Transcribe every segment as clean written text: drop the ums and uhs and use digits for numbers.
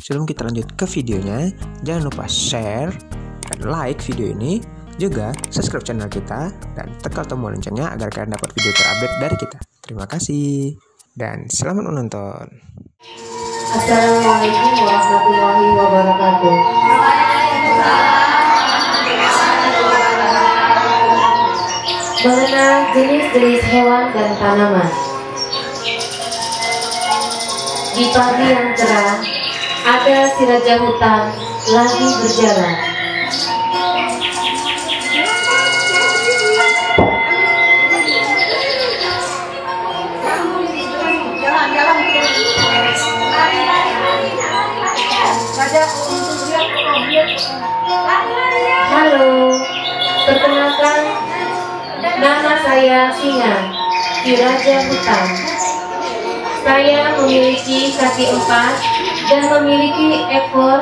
sebelum kita lanjut ke videonya, jangan lupa share dan like video ini. Juga subscribe channel kita dan tekan tombol loncengnya agar kalian dapat video terupdate dari kita. Terima kasih dan selamat menonton. Assalamualaikum warahmatullahi wabarakatuh. Mengenal jenis-jenis hewan dan tanaman. Di pagi yang cerah, ada si raja hutan lagi berjalan. Halo, perkenalkan, nama saya Syiah, si raja hutan. Saya memiliki kaki 4 dan memiliki ekor.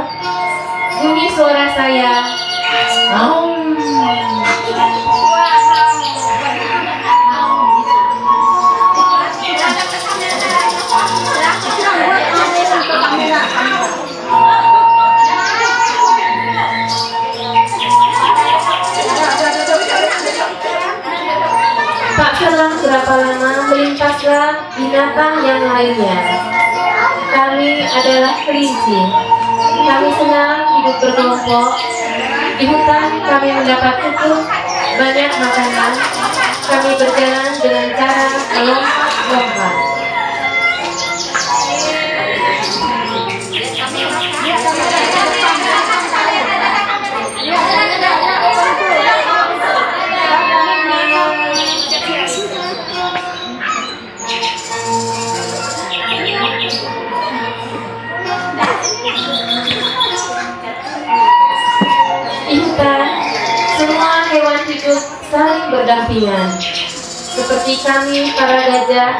Bunyi suara saya, tak selang berapa lama melintaslah binatang yang lainnya. Kami adalah kelinci. Kami senang hidup berkelompok. Di hutan kami mendapat cukup banyak makanan. Kami berjalan dengan cara melompat-lompat. Semua hewan hidup saling berdampingan. Seperti kami para gajah,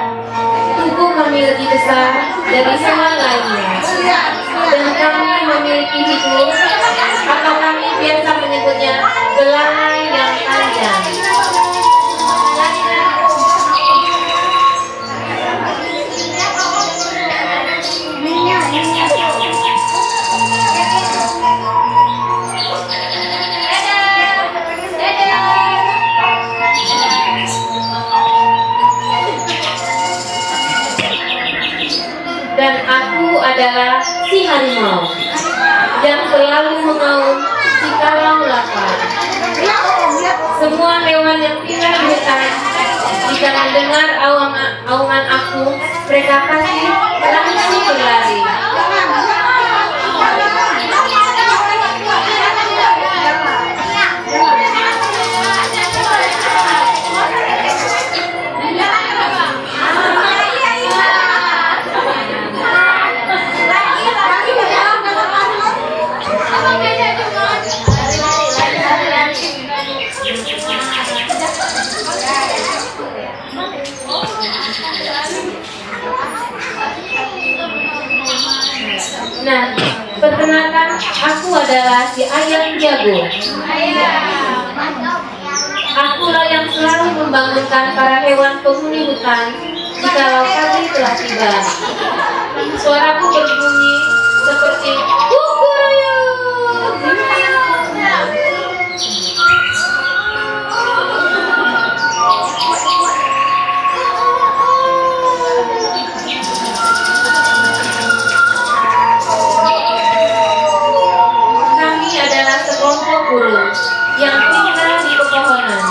tubuh kami lebih besar dari hewan lainnya. Dan kami memiliki hidung, atau kami biasa menyebutnya belalai yang panjang. Dan aku adalah si harimau yang selalu mengaum jikalau lapar. Semua hewan yang tinggal di hutan, jika mendengar aungan aku, mereka pasti langsung berlari. Nah, perkenalkan, aku adalah si ayam jago. Akulah yang selalu membangunkan para hewan penghuni hutan jikalau pagi telah tiba. Suaraku berbunyi seperti kukuraya. Burung yang tinggal di pepohonan.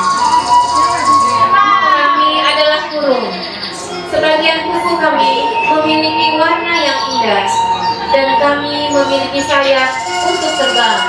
Kami adalah burung. Sebagian tubuh kami memiliki warna yang indah, dan kami memiliki sayap untuk terbang.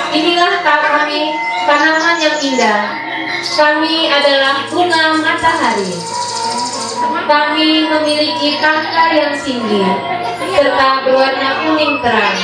Inilah kami, tanaman yang indah. Kami adalah bunga matahari. Kami memiliki tangkai yang tinggi serta berwarna kuning terang.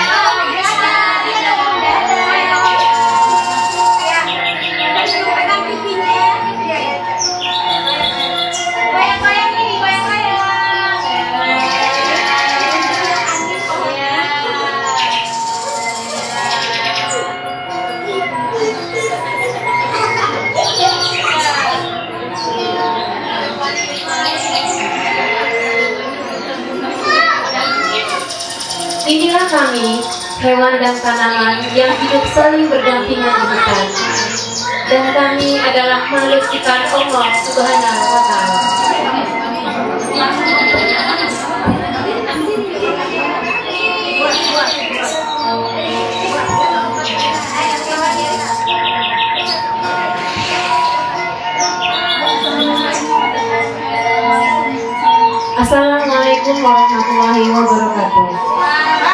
Inilah kami, hewan dan tanaman yang hidup saling berdampingan di hutan. Dan kami adalah makhluk ciptaan Allah Subhanahu wa Ta'ala. Assalamualaikum warahmatullahi wabarakatuh.